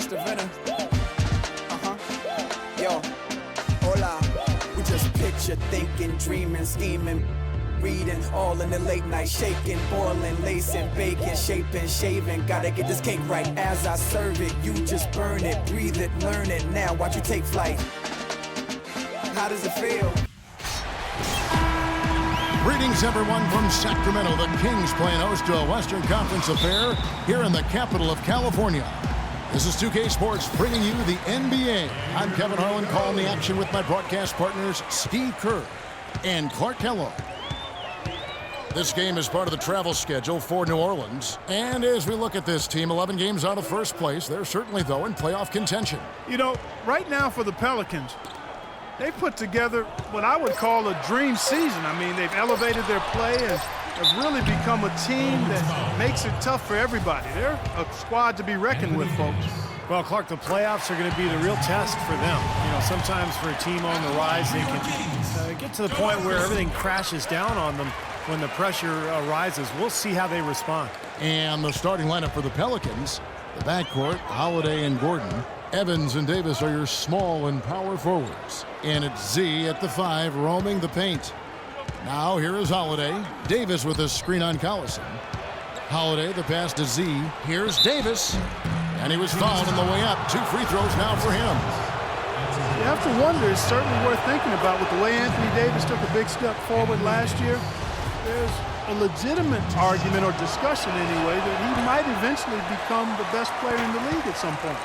Mr. Venner. Yo, hola. We just picture, thinking, dreaming, scheming, reading, all in the late night, shaking, boiling, lacing, baking, shaping, shaving. Gotta get this cake right as I serve it. You just burn it, breathe it, learn it. Now watch you take flight. How does it feel? Greetings, everyone, from Sacramento. The Kings playing host to a Western Conference affair here in the capital of California. This is 2K Sports bringing you the NBA. I'm Kevin Harlan, calling the action with my broadcast partners Steve Kerr and Clark Kellogg. This game is part of the travel schedule for New Orleans. And as we look at this team, 11 games out of first place, they're certainly, though, in playoff contention. You know, right now for the Pelicans, they put together what I would call a dream season. I mean, they've elevated their play and have really become a team that makes it tough for everybody. They're a squad to be reckoned with, folks. Well, Clark, the playoffs are going to be the real test for them. You know, sometimes for a team on the rise, they can get to the point where everything crashes down on them when the pressure arises. We'll see how they respond. And the starting lineup for the Pelicans, the backcourt, Holiday and Gordon. Evans and Davis are your small and power forwards. And it's Z at the 5, roaming the paint. Now here is Holiday. Davis with a screen on Collison. Holiday, the pass to Z. Here's Davis. And he was fouled on the way up. 2 free throws now for him. You have to wonder, it's certainly worth thinking about with the way Anthony Davis took a big step forward last year. There's a legitimate argument or discussion anyway that he might eventually become the best player in the league at some point.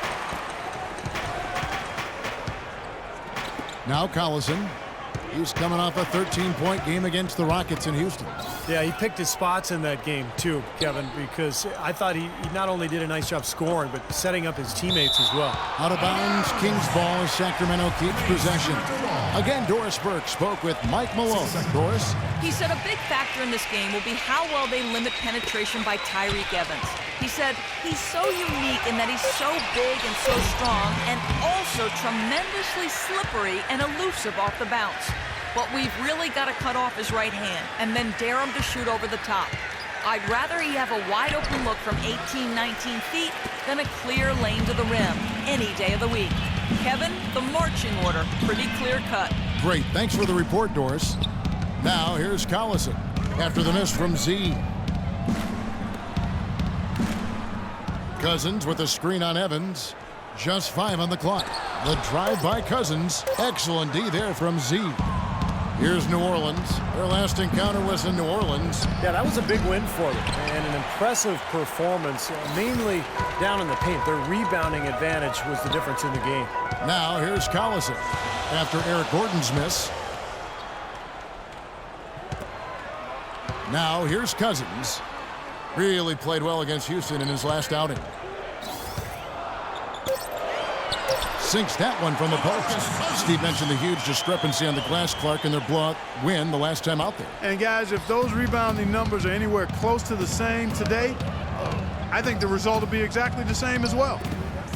Now Collison. He's coming off a 13-point game against the Rockets in Houston. Yeah, he picked his spots in that game too, Kevin, because I thought he not only did a nice job scoring, but setting up his teammates as well. Out of bounds, Kings ball as Sacramento keeps possession. Again, Doris Burke spoke with Mike Malone. Doris? He said a big factor in this game will be how well they limit penetration by Tyreke Evans. He said he's so unique in that he's so big and so strong and also tremendously slippery and elusive off the bounce. But we've really got to cut off his right hand and then dare him to shoot over the top. I'd rather he have a wide open look from 18, 19 feet than a clear lane to the rim any day of the week. Kevin, the marching order, pretty clear cut. Great, thanks for the report, Doris. Now here's Collison after the miss from Z. Cousins with a screen on Evans. Just 5 on the clock. The drive by Cousins. Excellent D there from Z. Here's New Orleans. Their last encounter was in New Orleans. Yeah, that was a big win for them and an impressive performance, mainly down in the paint. Their rebounding advantage was the difference in the game. Now here's Collison after Eric Gordon's miss. Now here's Cousins. Really played well against Houston in his last outing. Sinks that one from the post. Steve mentioned the huge discrepancy on the glass, Clark, in their blowout win the last time out there. And guys, if those rebounding numbers are anywhere close to the same today, I think the result will be exactly the same as well.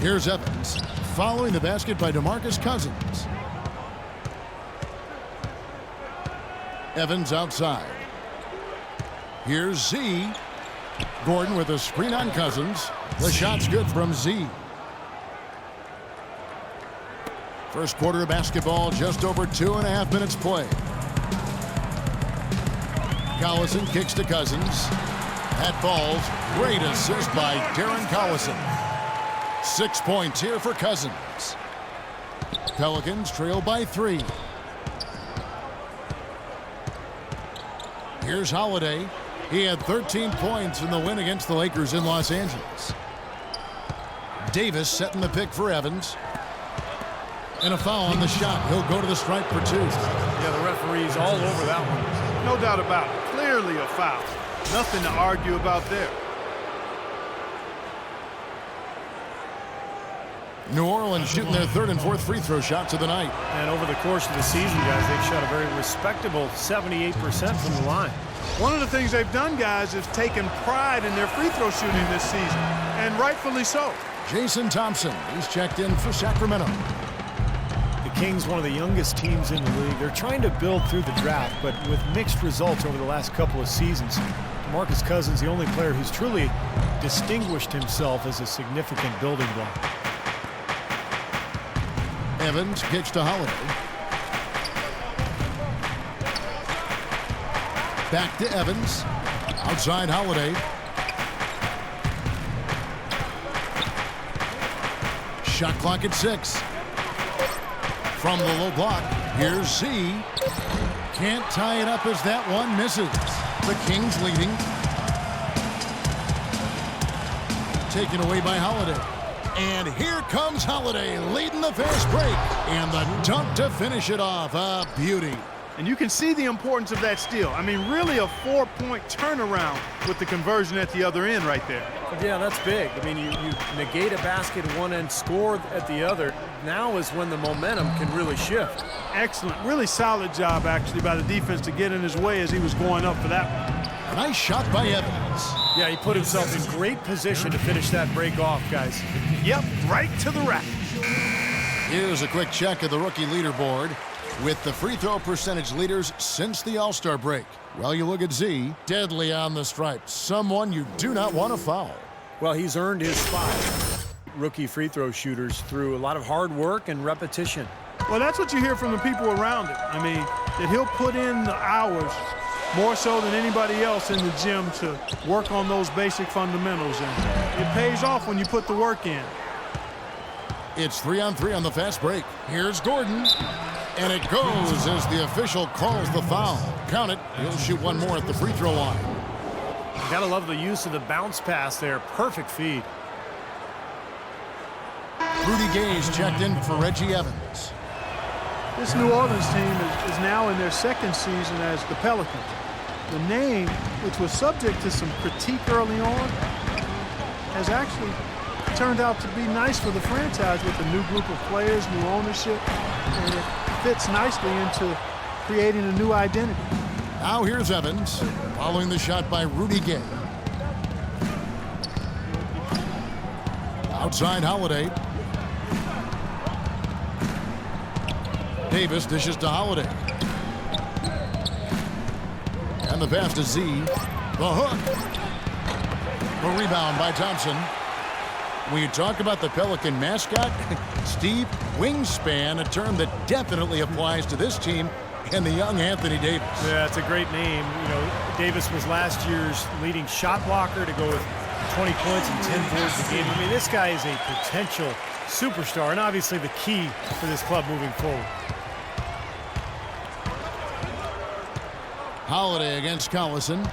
Here's Evans, following the basket by DeMarcus Cousins. Evans outside. Here's Z. Gordon with a screen on Cousins. The shot's good from Z. First quarter of basketball, just over 2.5 minutes play. Collison kicks to Cousins. That falls. Great assist by Darren Collison. 6 points here for Cousins. Pelicans trail by 3. Here's Holiday. He had 13 points in the win against the Lakers in Los Angeles. Davis setting the pick for Evans. And a foul on the shot. He'll go to the stripe for 2. Yeah, the referee's all over that one. No doubt about it. Clearly a foul. Nothing to argue about there. New Orleans shooting their 3rd and 4th free throw shots of the night. And over the course of the season, guys, they've shot a very respectable 78% from the line. One of the things they've done, guys, is taken pride in their free throw shooting this season, and rightfully so. Jason Thompson, he's checked in for Sacramento. The Kings, one of the youngest teams in the league. They're trying to build through the draft, but with mixed results over the last couple of seasons. DeMarcus Cousins, the only player who's truly distinguished himself as a significant building block. Evans kicks to Holiday. Back to Evans. Outside Holiday. Shot clock at 6. From the low block, here's Z. Can't tie it up as that one misses. The Kings leading. Taken away by Holiday. And here comes Holiday leading the fast break. And the dunk to finish it off. A beauty. And you can see the importance of that steal. I mean, really a 4-point turnaround with the conversion at the other end right there. Yeah, that's big. I mean, you negate a basket at one end, score at the other. Now is when the momentum can really shift. Excellent. Really solid job, actually, by the defense to get in his way as he was going up for that one. Nice shot by Evans. Yeah, he put himself in great position to finish that break off, guys. Yep, right to the rack. Here's a quick check of the rookie leaderboard with the free throw percentage leaders since the All-Star break. Well, you look at Z, deadly on the stripe. Someone you do not want to foul. Well, he's earned his spot. Rookie free throw shooters through a lot of hard work and repetition. Well, that's what you hear from the people around him. I mean, that he'll put in the hours more so than anybody else in the gym to work on those basic fundamentals. And it pays off when you put the work in. It's 3-on-3 on the fast break. Here's Gordon. And it goes as the official calls the foul. Count it. He'll shoot one more at the free throw line. Gotta love the use of the bounce pass there. Perfect feed. Rudy Gay's checked in for Reggie Evans. This New Orleans team is now in their second season as the Pelicans. The name, which was subject to some critique early on, has actually turned out to be nice for the franchise with a new group of players, new ownership, and it fits nicely into creating a new identity. Now here's Evans, following the shot by Rudy Gay. Outside Holiday. Davis dishes to Holiday. And the pass to Z. The hook. The rebound by Thompson. When you talk about the Pelican mascot, Steve, wingspan, a term that definitely applies to this team and the young Anthony Davis. Yeah, it's a great name. You know, Davis was last year's leading shot blocker to go with 20 points and 10 boards a game. I mean, this guy is a potential superstar and obviously the key for this club moving forward. Holiday against Collison.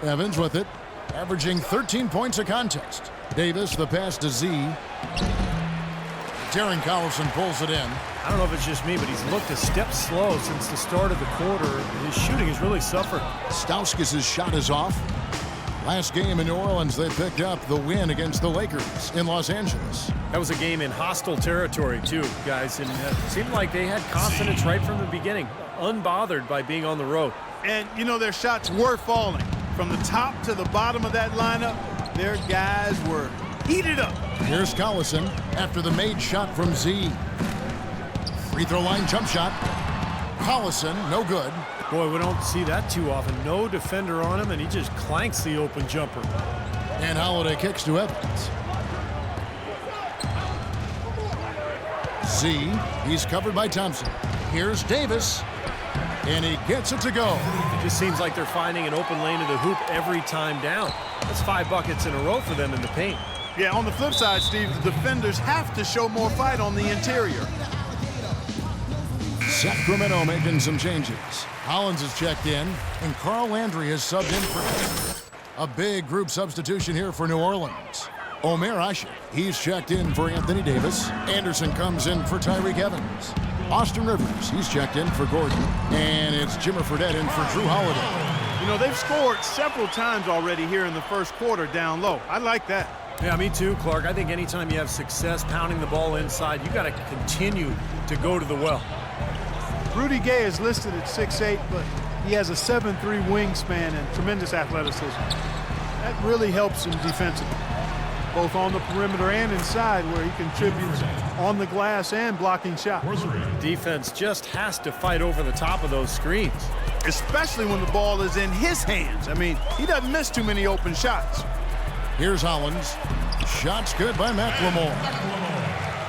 Evans with it, averaging 13 points a contest. Davis, the pass to Z. Darren Collison pulls it in. I don't know if it's just me, but he's looked a step slow since the start of the quarter. His shooting has really suffered. Stauskas' shot is off. Last game in New Orleans, they picked up the win against the Lakers in Los Angeles. That was a game in hostile territory, too, guys. And it seemed like they had confidence right from the beginning, unbothered by being on the road. And, you know, their shots were falling. From the top to the bottom of that lineup, their guys were heated up. Here's Collison after the made shot from Z. Free throw line jump shot. Collison, no good. Boy, we don't see that too often. No defender on him, and he just clanks the open jumper. And Holiday kicks to Evans. Z, he's covered by Thompson. Here's Davis, and he gets it to go. It just seems like they're finding an open lane to the hoop every time down. That's 5 buckets in a row for them in the paint. Yeah, on the flip side, Steve, the defenders have to show more fight on the interior. Sacramento making some changes. Hollins is checked in, and Carl Landry is subbed in for a big group substitution here for New Orleans. Omer Asher, he's checked in for Anthony Davis. Anderson comes in for Tyreek Evans. Austin Rivers, he's checked in for Gordon. And it's Jimmer Fredette in for Drew Holiday. You know, they've scored several times already here in the first quarter down low. I like that. Yeah, me too, Clark. I think anytime you have success pounding the ball inside, you got to continue to go to the well. Rudy Gay is listed at 6'8", but he has a 7'3" wingspan and tremendous athleticism. That really helps him defensively, both on the perimeter and inside, where he contributes on the glass and blocking shots. Defense just has to fight over the top of those screens. Especially when the ball is in his hands. I mean, he doesn't miss too many open shots. Here's Hollins. Shot's good by McLemore.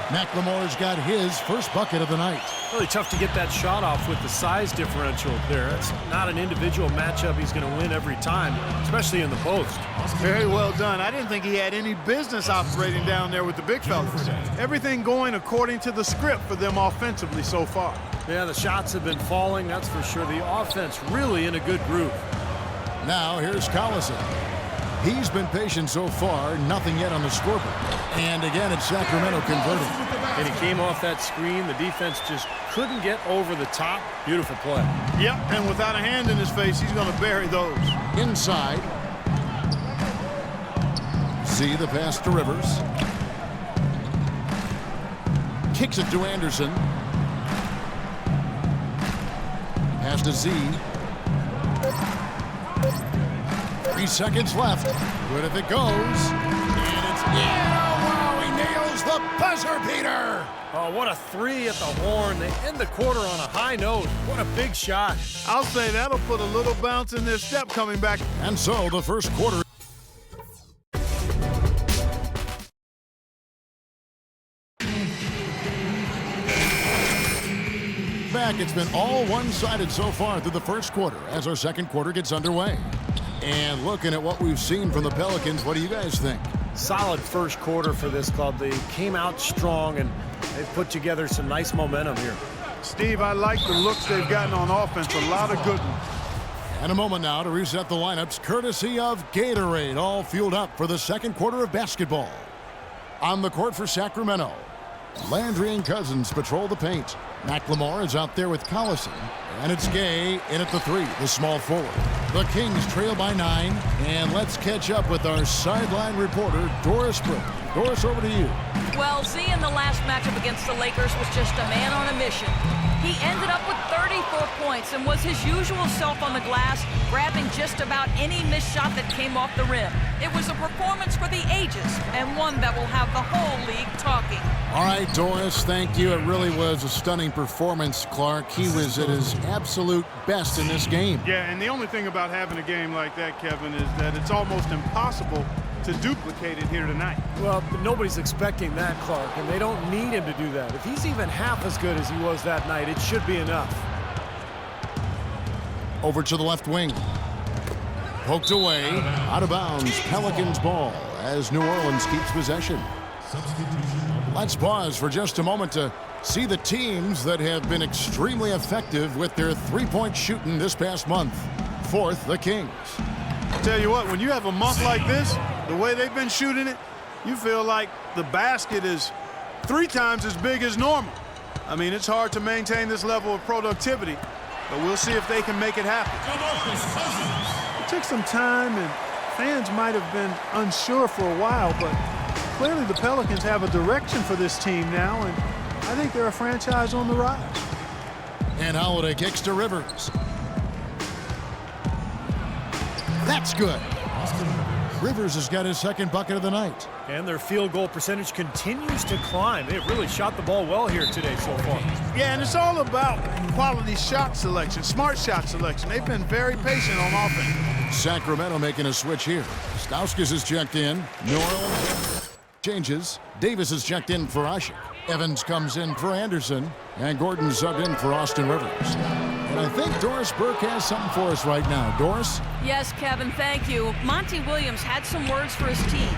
McLemore's got his first bucket of the night. Really tough to get that shot off with the size differential there. That's not an individual matchup he's going to win every time, especially in the post. Very well done. I didn't think he had any business operating down there with the big fellas. Everything going according to the script for them offensively so far. Yeah, the shots have been falling, that's for sure. The offense really in a good groove. Now here's Collison. He's been patient so far, nothing yet on the scoreboard. And again, it's Sacramento converting. And he came off that screen. The defense just couldn't get over the top. Beautiful play. Yep, and without a hand in his face, he's going to bury those. Inside. Z, the pass to Rivers. Kicks it to Anderson. Pass to Z. 3 seconds left. Good if it goes. And it's wow, he nails the buzzer beater. Oh, what a three at the horn. They end the quarter on a high note. What a big shot. I'll say that'll put a little bounce in their step coming back. And so the first quarter. Back, it's been all one-sided so far through the first quarter as our second quarter gets underway. And looking at what we've seen from the Pelicans, what do you guys think? Solid first quarter for this club. They came out strong, and they've put together some nice momentum here. Steve, I like the looks they've gotten on offense. A lot of good ones. And a moment now to reset the lineups, courtesy of Gatorade, all fueled up for the second quarter of basketball. On the court for Sacramento, Landry and Cousins patrol the paint. McLemore is out there with Collison. And it's Gay in at the three, the small forward. The Kings trail by 9. And let's catch up with our sideline reporter, Doris Burke. Doris, over to you. Well, Z in the last matchup against the Lakers was just a man on a mission. He ended up with 34 points and was his usual self on the glass, grabbing just about any missed shot that came off the rim. It was a performance for the ages, and one that will have the whole league talking. All right, Doris, thank you. It really was a stunning performance, Clark. He was at his absolute best in this game. Yeah, and the only thing about having a game like that, Kevin, is that it's almost impossible to duplicate it here tonight. Well, nobody's expecting that, Clark, and they don't need him to do that. If he's even half as good as he was that night, it should be enough. Over to the left wing. Poked away, out of bounds, Pelicans ball as New Orleans keeps possession. Let's pause for just a moment to see the teams that have been extremely effective with their three-point shooting this past month. Fourth, the Kings. I'll tell you what, when you have a month like this, the way they've been shooting it, you feel like the basket is 3 times as big as normal. I mean, it's hard to maintain this level of productivity, but we'll see if they can make it happen. It took some time, and fans might have been unsure for a while, but clearly the Pelicans have a direction for this team now, and I think they're a franchise on the rise. And Holiday kicks to Rivers. That's good. Rivers has got his second bucket of the night. And their field goal percentage continues to climb. They've really shot the ball well here today so far. Yeah, and it's all about quality shot selection, smart shot selection. They've been very patient on offense. Sacramento making a switch here. Stauskas is checked in. New Orleans changes. Davis is checked in for Ashik. Evans comes in for Anderson. And Gordon subbed in for Austin Rivers. And I think Doris Burke has something for us right now. Doris? Yes, Kevin, thank you. Monty Williams had some words for his team.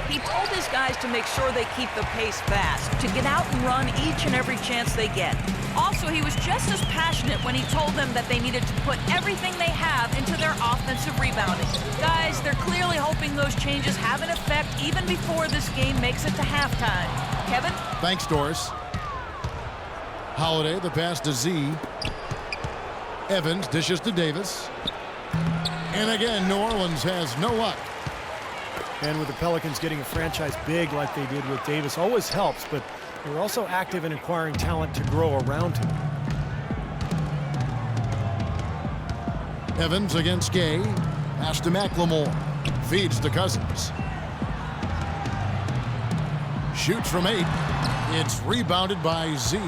He told his guys to make sure they keep the pace fast, to get out and run each and every chance they get. Also, he was just as passionate when he told them that they needed to put everything they have into their offensive rebounding. Guys, they're clearly hoping those changes have an effect even before this game makes it to halftime. Kevin? Thanks, Doris. Holiday, the pass to Z. Evans dishes to Davis. And again, New Orleans has no luck. And with the Pelicans getting a franchise big like they did with Davis always helps, but they're also active in acquiring talent to grow around him. Evans against Gay. Pass to McLemore. Feeds to Cousins. Shoots from 8. It's rebounded by Z.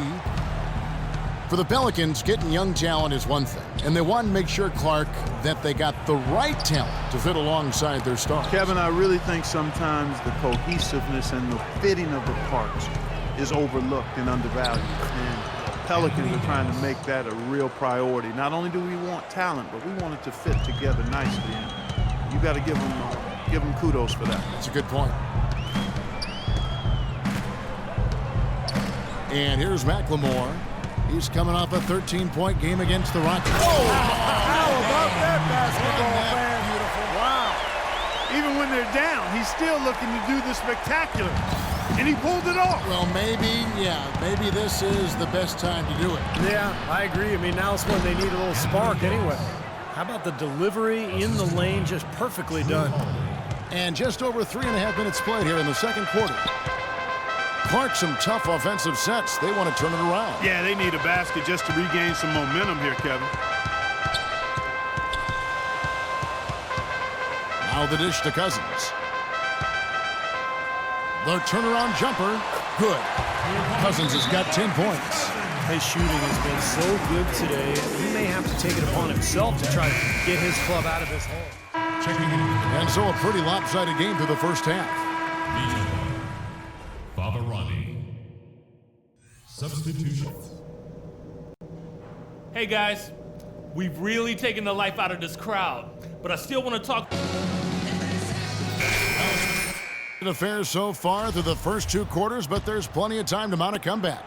For the Pelicans, getting young talent is one thing. And they want to make sure, Clark, that they got the right talent to fit alongside their stars. Kevin, I really think sometimes the cohesiveness and the fitting of the parts is overlooked and undervalued. And Pelicans are trying to make that a real priority. Not only do we want talent, but we want it to fit together nicely. And you got to give them kudos for that. That's a good point. And here's McLemore. He's coming off a 13-point game against the Rockets. Oh, how about that basketball, man? Beautiful. Wow. Even when they're down, he's still looking to do the spectacular. And he pulled it off. Well, maybe this is the best time to do it. Yeah, I agree. I mean, now's when they need a little spark anyway. How about the delivery in the lane, just perfectly done. And just over 3.5 minutes played here in the second quarter. Clark, some tough offensive sets. They want to turn it around. Yeah, they need a basket just to regain some momentum here, Kevin. Now the dish to Cousins. The turnaround jumper, good. Cousins has got 10 points. His shooting has been so good today, he may have to take it upon himself to try to get his club out of this hole. And so a pretty lopsided game through the first half. Substitution. Hey guys, we've really taken the life out of this crowd, but I still want to talk. Affairs so far through the first 2 quarters, but there's plenty of time to mount a comeback.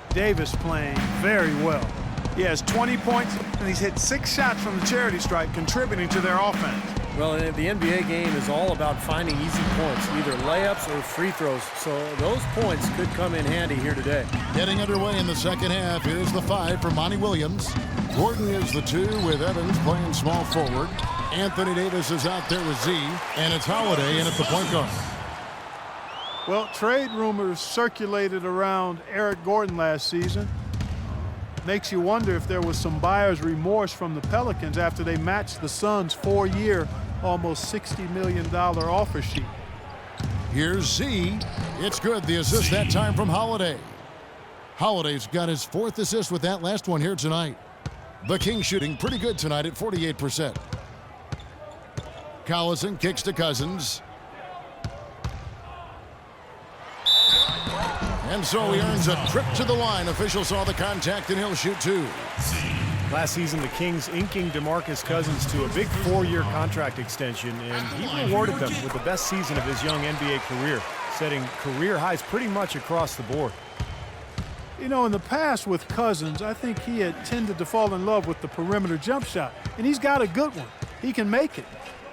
Davis playing very well. He has 20 points, and he's hit 6 shots from the charity stripe, contributing to their offense. Well, the NBA game is all about finding easy points, either layups or free throws, so those points could come in handy here today. Getting underway in the second half, here's the 5 for Monty Williams. Gordon is the 2 with Evans playing small forward. Anthony Davis is out there with Z, and it's Holiday in at the point guard. Well, trade rumors circulated around Eric Gordon last season. Makes you wonder if there was some buyer's remorse from the Pelicans after they matched the Suns' 4-year, almost $60 million offer sheet. Here's Z. It's good. The assist that time from Holiday. Holiday's got his 4th assist with that last one here tonight. The Kings shooting pretty good tonight at 48%. Collison kicks to Cousins. And so he earns a trip to the line. Official saw the contact, and he'll shoot 2. Last season, the Kings inking DeMarcus Cousins to a big 4-year contract extension, and he rewarded them with the best season of his young NBA career, setting career highs pretty much across the board. You know, in the past with Cousins, I think he had tended to fall in love with the perimeter jump shot, and he's got a good one. He can make it.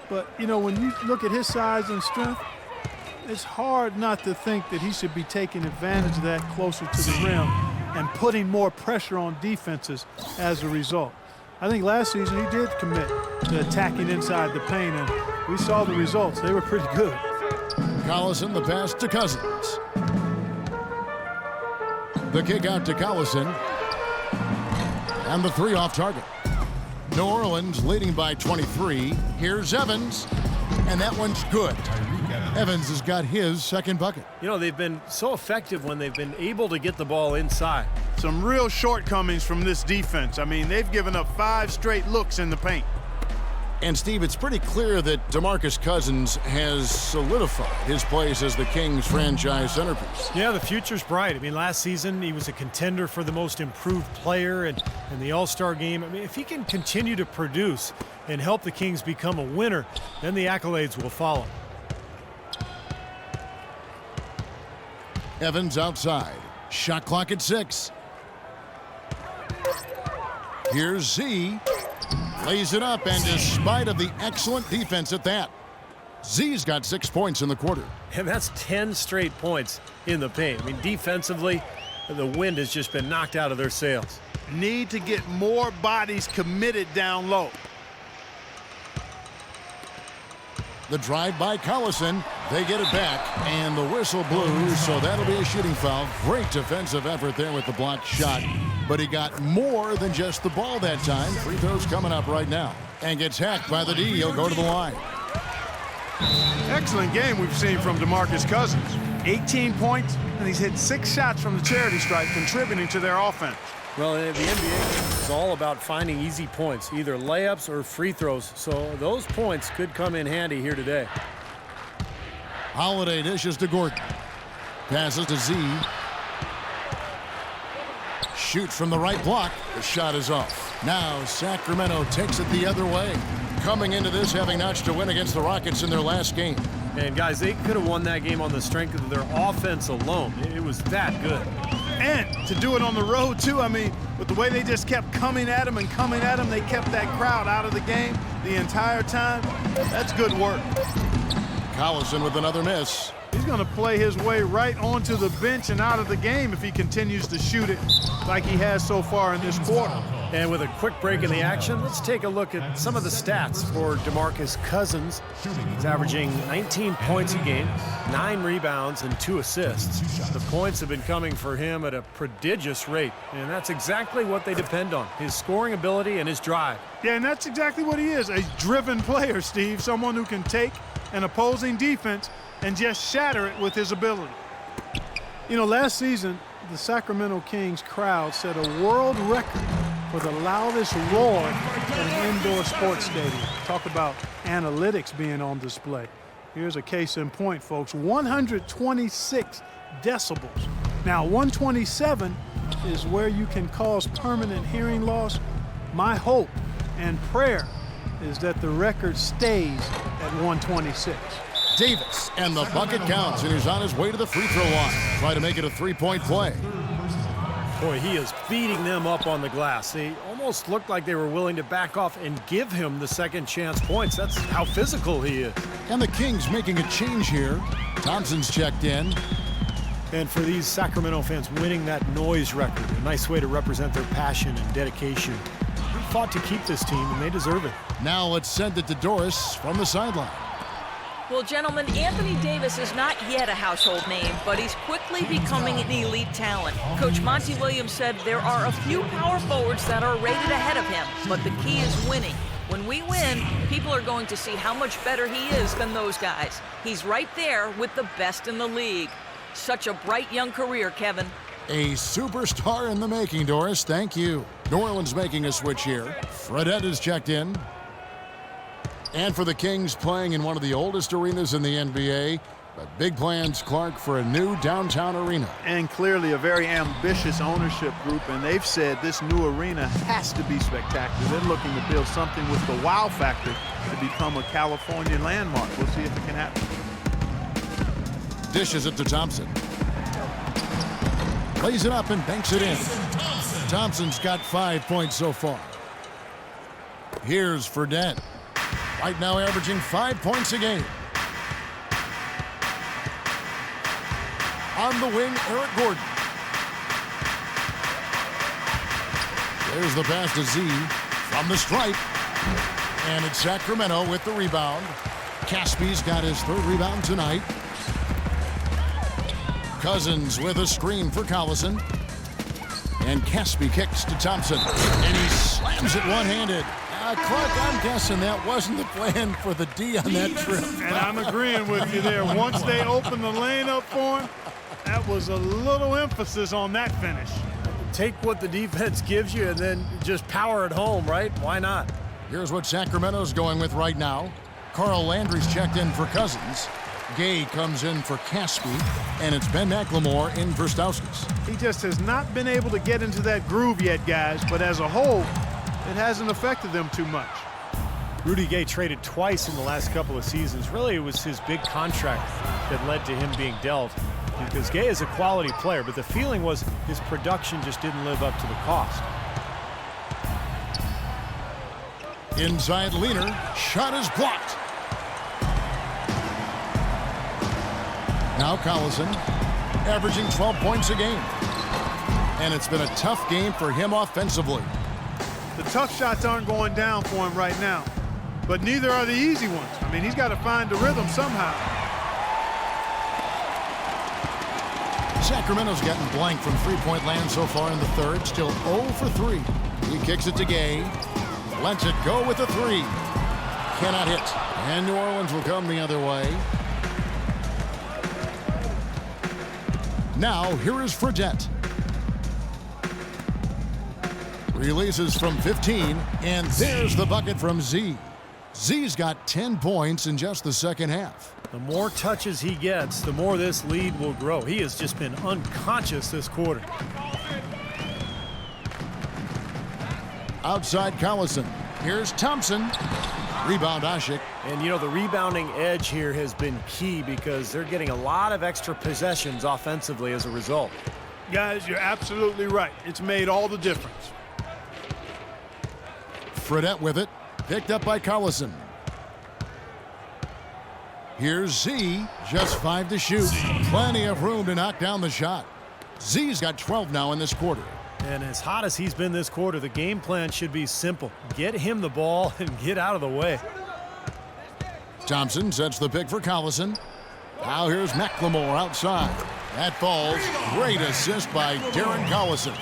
But, you know, when you look at his size and strength, it's hard not to think that he should be taking advantage of that closer to the rim and putting more pressure on defenses as a result. I think last season he did commit to attacking inside the paint, and we saw the results. They were pretty good. Collison, the pass to Cousins. The kick out to Collison. And the 3 off target. New Orleans leading by 23. Here's Evans. And that one's good. Evans has got his 2nd bucket. You know, they've been so effective when they've been able to get the ball inside. Some real shortcomings from this defense. I mean, they've given up 5 straight looks in the paint. And, Steve, it's pretty clear that DeMarcus Cousins has solidified his place as the Kings franchise centerpiece. Yeah, the future's bright. I mean, last season he was a contender for the most improved player and in the All-Star game. I mean, if he can continue to produce and help the Kings become a winner, then the accolades will follow. Evans outside. Shot clock at 6. Here's Z. Lays it up, and despite of the excellent defense at that, Z's got 6 points in the quarter. And that's 10 straight points in the paint. I mean, defensively, the wind has just been knocked out of their sails. Need to get more bodies committed down low. The drive by Collison. They get it back, and the whistle blew, so that'll be a shooting foul. Great defensive effort there with the blocked shot, but he got more than just the ball that time. Free throws coming up right now, and gets hacked by the D. He'll go to the line. Excellent game we've seen from DeMarcus Cousins. 18 points, and he's hit 6 shots from the charity stripe, contributing to their offense. Well, the NBA is all about finding easy points, either layups or free throws. So those points could come in handy here today. Holiday dishes to Gordon. Passes to Z. Shoots from the right block. The shot is off. Now Sacramento takes it the other way. Coming into this having notched a win against the Rockets in their last game. And guys, they could have won that game on the strength of their offense alone. It was that good. And to do it on the road, too, I mean, with the way they just kept coming at them and coming at them, they kept that crowd out of the game the entire time. That's good work. Collison with another miss. He's going to play his way right onto the bench and out of the game if he continues to shoot it like he has so far in this quarter. And with a quick break in the action, let's take a look at some of the stats for DeMarcus Cousins. He's averaging 19 points a game, 9 rebounds, and 2 assists. The points have been coming for him at a prodigious rate, and that's exactly what they depend on, his scoring ability and his drive. Yeah, and that's exactly what he is, a driven player, Steve, someone who can take an opposing defense and just shatter it with his ability. You know, last season, the Sacramento Kings crowd set a world record for the loudest roar in an indoor sports stadium. Talk about analytics being on display. Here's a case in point, folks. 126 decibels. Now, 127 is where you can cause permanent hearing loss. My hope and prayer is that the record stays at 126. Davis, and the bucket counts, and he's on his way to the free throw line. Try to make it a three-point play. Boy, he is beating them up on the glass. They almost looked like they were willing to back off and give him the second chance points. That's how physical he is. And the Kings making a change here. Thompson's checked in. And for these Sacramento fans, winning that noise record, a nice way to represent their passion and dedication. They fought to keep this team, and they deserve it. Now let's send it to Doris from the sideline. Well, gentlemen, Anthony Davis is not yet a household name, but he's quickly becoming an elite talent. Coach Monty Williams said there are a few power forwards that are rated ahead of him, but the key is winning. When we win, people are going to see how much better he is than those guys. He's right there with the best in the league. Such a bright young career, Kevin. A superstar in the making, Doris. Thank you. New Orleans making a switch here. Fredette is checked in. And for the Kings, playing in one of the oldest arenas in the NBA, but big plans, Clark, for a new downtown arena. And clearly a very ambitious ownership group, and they've said this new arena has to be spectacular. They're looking to build something with the wow factor to become a California landmark. We'll see if it can happen. Dishes it to Thompson. Plays it up and banks it in. Thompson's got 5 points so far. Here's Fredette. Right now averaging 5 points a game. On the wing, Eric Gordon. There's the pass to Z from the stripe. And it's Sacramento with the rebound. Caspy's got his 3rd rebound tonight. Cousins with a screen for Collison. And Caspy kicks to Thompson. And he slams it one-handed. Clark, I'm guessing that wasn't the plan for the D on that trip. And I'm agreeing with you there. Once they opened the lane up for him, that was a little emphasis on that finish. Take what the defense gives you and then just power it home, right? Why not? Here's what Sacramento's going with right now. Carl Landry's checked in for Cousins. Gay comes in for Caspy, and it's Ben McLemore in for Stauskas. He just has not been able to get into that groove yet, guys, but as a whole, it hasn't affected them too much. Rudy Gay traded twice in the last couple of seasons. Really, it was his big contract that led to him being dealt, because Gay is a quality player, but the feeling was his production just didn't live up to the cost. Inside Leaner, shot is blocked. Now Collison, averaging 12 points a game. And it's been a tough game for him offensively. The tough shots aren't going down for him right now, but neither are the easy ones. I mean, he's got to find the rhythm somehow. Sacramento's gotten blank from three-point land so far in the 3rd, still 0 for 3. He kicks it to Gay, lets it go with a 3. Cannot hit, and New Orleans will come the other way. Now, here is Fredette. Releases from 15, and there's the bucket from Z. Z's got 10 points in just the second half. The more touches he gets, the more this lead will grow. He has just been unconscious this quarter. Outside Collison. Here's Thompson. Rebound Asik. And, you know, the rebounding edge here has been key because they're getting a lot of extra possessions offensively as a result. Guys, you're absolutely right. It's made all the difference. Fredette with it. Picked up by Collison. Here's Z. Just 5 to shoot. Plenty of room to knock down the shot. Z's got 12 now in this quarter. And as hot as he's been this quarter, the game plan should be simple. Get him the ball and get out of the way. Thompson sets the pick for Collison. Now here's McLemore outside. That falls. Great assist by Darren Collison.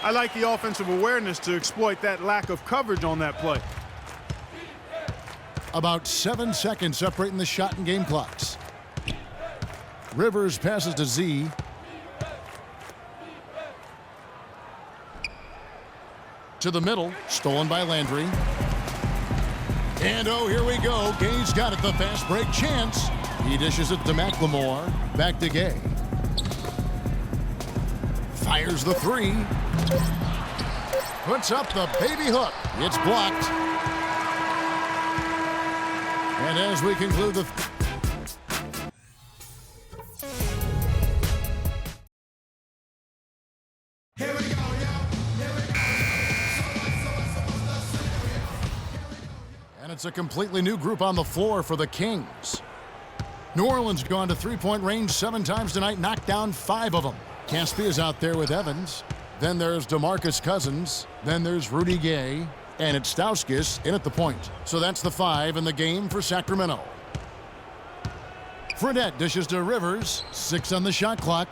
I like the offensive awareness to exploit that lack of coverage on that play. About 7 seconds separating the shot and game clocks. Rivers passes to Z. To the middle, stolen by Landry. And oh, here we go. Gay's got it, the fast break chance. He dishes it to McLemore. Back to Gay. Fires the 3. Puts up the baby hook. It's blocked. And as we conclude the... And it's a completely new group on the floor for the Kings. New Orleans gone to three-point range 7 times tonight, knocked down 5 of them. Caspi is out there with Evans. Then there's DeMarcus Cousins. Then there's Rudy Gay. And it's Stauskas in at the point. So that's the 5 in the game for Sacramento. Fredette dishes to Rivers. 6 on the shot clock.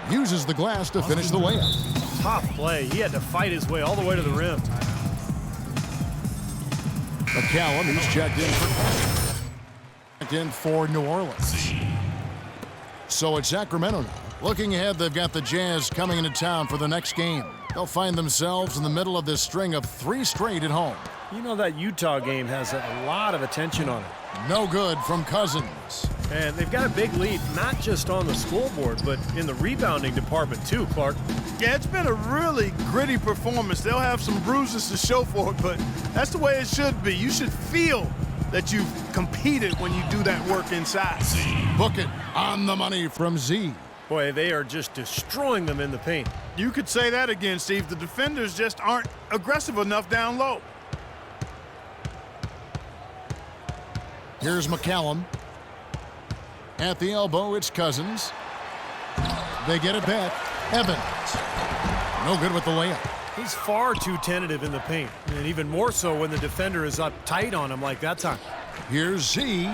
Uses the glass to finish the layup. Tough play. He had to fight his way all the way to the rim. McCallum, he's checked in for New Orleans. So it's Sacramento now. Looking ahead, they've got the Jazz coming into town for the next game. They'll find themselves in the middle of this string of 3 straight at home. You know that Utah game has a lot of attention on it. No good from Cousins. And they've got a big lead, not just on the scoreboard, but in the rebounding department too, Clark. Yeah, it's been a really gritty performance. They'll have some bruises to show for it, but that's the way it should be. You should feel that you've competed when you do that work inside. Book it on the money from Z. Boy, they are just destroying them in the paint. You could say that again, Steve. The defenders just aren't aggressive enough down low. Here's McCallum. At the elbow, it's Cousins. They get it back. Evans. No good with the layup. He's far too tentative in the paint, and even more so when the defender is up tight on him like that time. Here's Z.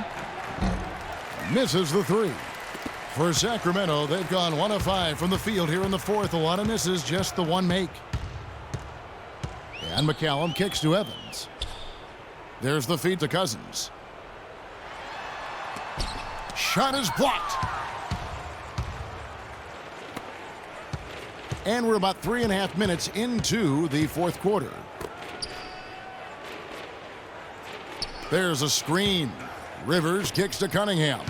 Misses the 3. For Sacramento, they've gone 1 of 5 from the field here in the 4th. A lot of misses, just the 1 make. And McCallum kicks to Evans. There's the feed to Cousins. Shot is blocked. And we're about 3.5 minutes into the 4th quarter. There's a screen. Rivers kicks to Cunningham.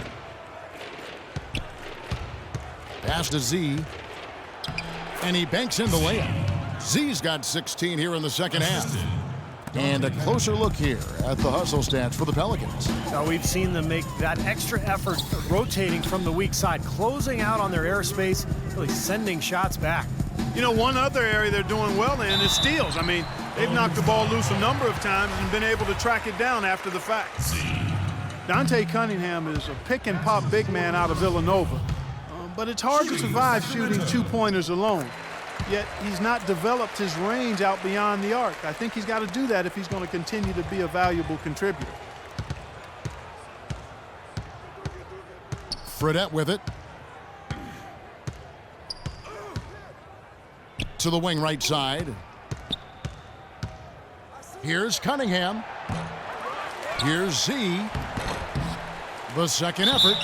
Pass to Z. And he banks in the layup. Z's got 16 here in the second half. And a closer look here at the hustle stats for the Pelicans. Now we've seen them make that extra effort rotating from the weak side, closing out on their airspace, really sending shots back. You know, one other area they're doing well in is steals. I mean, they've knocked the ball loose a number of times and been able to track it down after the fact. Dante Cunningham is a pick-and-pop big man out of Villanova. But it's hard to survive shooting 2-pointers alone. Yet he's not developed his range out beyond the arc. I think he's got to do that if he's going to continue to be a valuable contributor. Fredette with it. To the wing right side. Here's Cunningham. Here's Z. The second effort.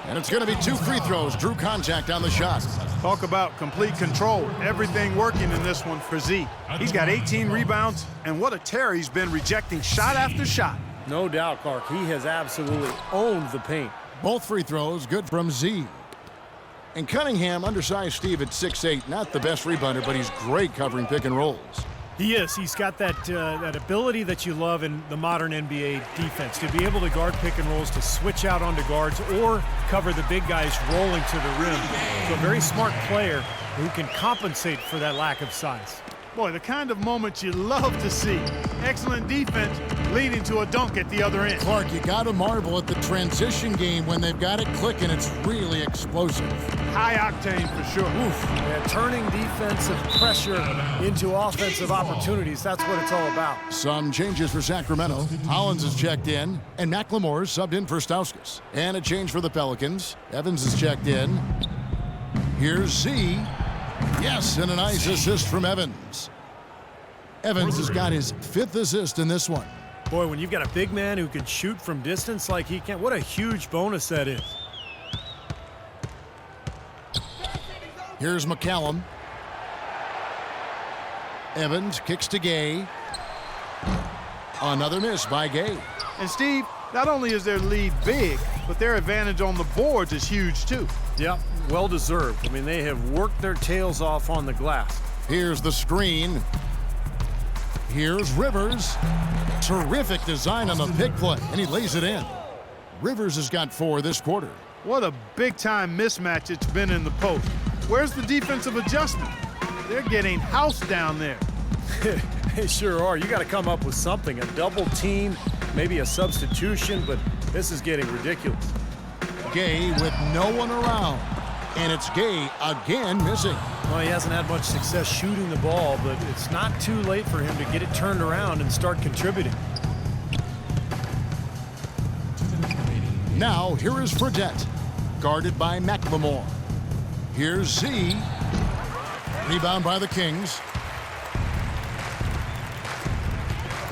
And it's going to be 2 free throws. Drew contact on the shot. Talk about complete control. Everything working in this one for Z. He's got 18 rebounds, and what a terror he's been, rejecting shot after shot. No doubt, Clark. He has absolutely owned the paint. Both free throws good from Z. And Cunningham, undersized Steve at 6'8", not the best rebounder, but he's great covering pick and rolls. He is. He's got that ability that you love in the modern NBA defense, to be able to guard pick and rolls, to switch out onto guards, or cover the big guys rolling to the rim. So a very smart player who can compensate for that lack of size. Boy, the kind of moment you love to see. Excellent defense leading to a dunk at the other end. Clark, you got to marvel at the transition game when they've got it clicking. It's really explosive. High octane for sure. Oof. Yeah, turning defensive pressure into offensive opportunities. That's what it's all about. Some changes for Sacramento. Hollins is checked in, and McLemore's subbed in for Stauskas. And a change for the Pelicans. Evans is checked in. Here's Z. Yes, and a nice assist from Evans. Evans has got his 5th assist in this one. Boy, when you've got a big man who can shoot from distance like he can, what a huge bonus that is. Here's McCallum. Evans kicks to Gay. Another miss by Gay. And Steve, not only is their lead big, but their advantage on the boards is huge too. Yep, well deserved. I mean, they have worked their tails off on the glass. Here's the screen. Here's Rivers. Terrific design on the pick play, and he lays it in. Rivers has got 4 this quarter. What a big-time mismatch it's been in the post. Where's the defensive adjustment? They're getting housed down there. They sure are. You got to come up with something, a double team, maybe a substitution, but this is getting ridiculous. Gay with no one around, and it's Gay again missing. Well, he hasn't had much success shooting the ball, but it's not too late for him to get it turned around and start contributing. Now, here is Fredette, guarded by McLemore. Here's Z. Rebound by the Kings.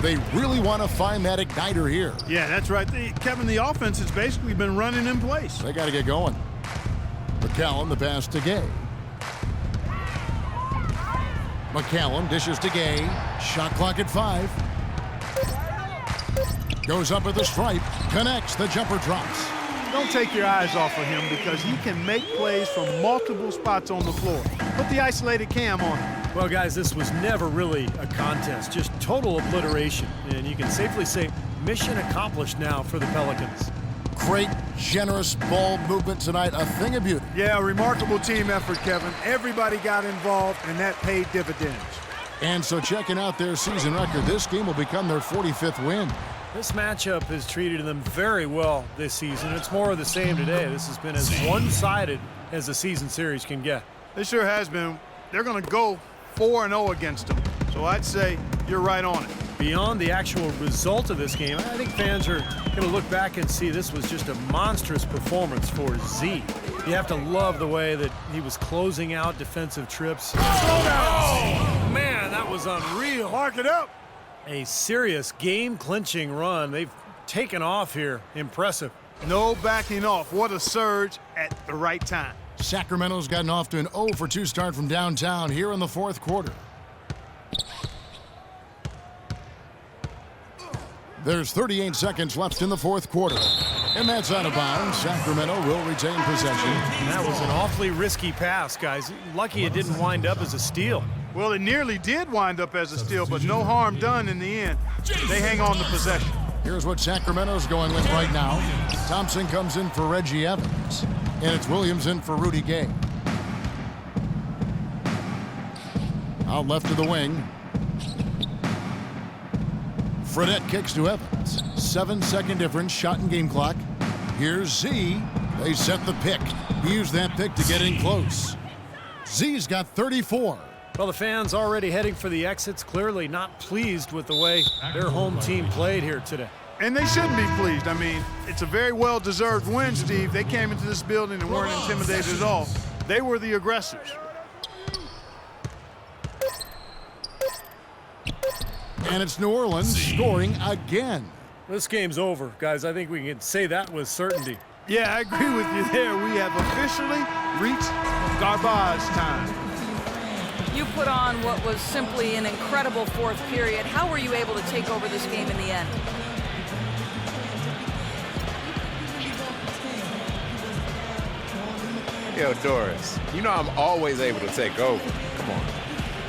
They really want to find that igniter here. Yeah, that's right. Kevin, the offense has basically been running in place. They got to get going. McCallum, the pass to Gay. McCallum dishes to Gay. Shot clock at 5. Goes up at the stripe. Connects. The jumper drops. Don't take your eyes off of him because he can make plays from multiple spots on the floor. Put the isolated cam on him. Well, guys, this was never really a contest, just total obliteration. And you can safely say mission accomplished now for the Pelicans. Great, generous ball movement tonight. A thing of beauty. Yeah, a remarkable team effort, Kevin. Everybody got involved, and that paid dividends. And so checking out their season record, this game will become their 45th win. This matchup has treated them very well this season. It's more of the same today. This has been as one-sided as the season series can get. It sure has been. They're going to go 4-0 against them. So I'd say you're right on it. Beyond the actual result of this game, I think fans are going to look back and see this was just a monstrous performance for Z. You have to love the way that he was closing out defensive trips. Oh, man, that was unreal. Mark it up. A serious game-clinching run. They've taken off here. Impressive. No backing off. What a surge at the right time. Sacramento's gotten off to an 0-for-2 start from downtown here in the 4th quarter. There's 38 seconds left in the 4th quarter. And that's out of bounds. Sacramento will retain possession. That was an awfully risky pass, guys. Lucky it didn't wind up as a steal. Well, it nearly did wind up as a steal, but no harm done in the end. They hang on to possession. Here's what Sacramento's going with right now. Thompson comes in for Reggie Evans. And it's Williams in for Rudy Gay. Out left to the wing. Fredette kicks to Evans. 7-second difference, shot and game clock. Here's Z. They set the pick. Use that pick to get in close. Z's got 34. Well, the fans already heading for the exits, clearly not pleased with the way their home team played here today. And they shouldn't be pleased. I mean, it's a very well-deserved win, Steve. They came into this building and weren't intimidated at all. They were the aggressors. And it's New Orleans scoring again. This game's over, guys. I think we can say that with certainty. Yeah, I agree with you there. We have officially reached Garbage time. You put on what was simply an incredible fourth period. How were you able to take over this game in the end? Yo, Doris, you know I'm always able to take over. Come on.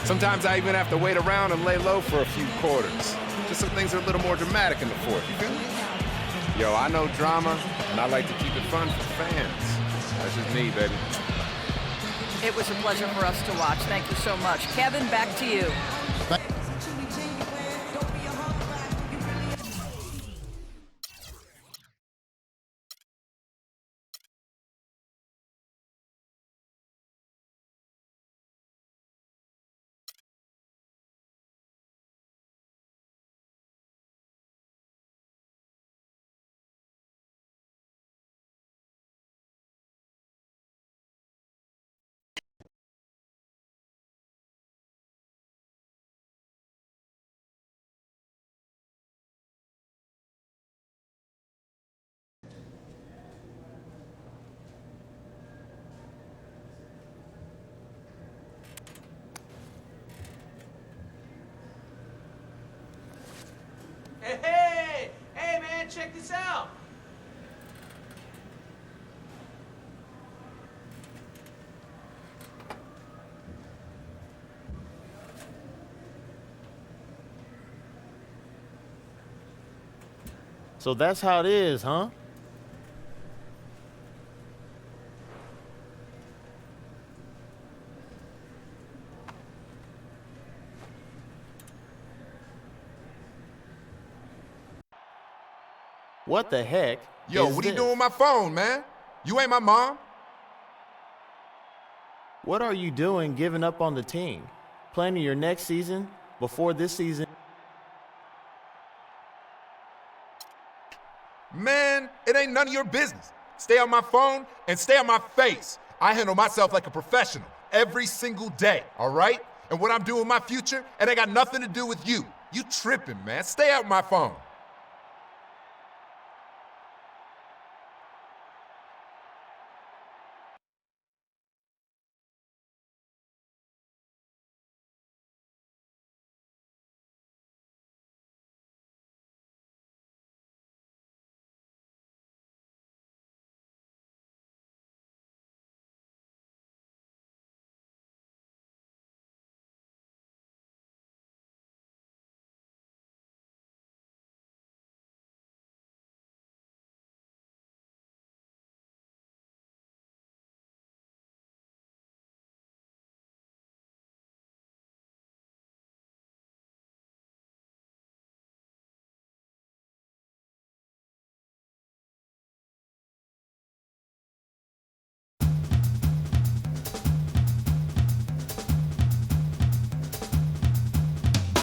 Sometimes I even have to wait around and lay low for a few quarters. Just some things are a little more dramatic in the fourth, you feel me? Yo, I know drama, and I like to keep it fun for fans. That's just me, baby. It was a pleasure for us to watch. Thank you so much. Kevin, back to you. Hey, man, check this out. So that's how it is, huh? What the heck? Yo, is what are you this? doing with my phone, man? You ain't my mom. What are you doing giving up on the team? Planning your next season before this season? Man, it ain't none of your business. Stay on my phone and stay on my face. I handle myself like a professional every single day, all right? And what I'm doing with my future, it ain't got nothing to do with you. You tripping, man. Stay out my phone.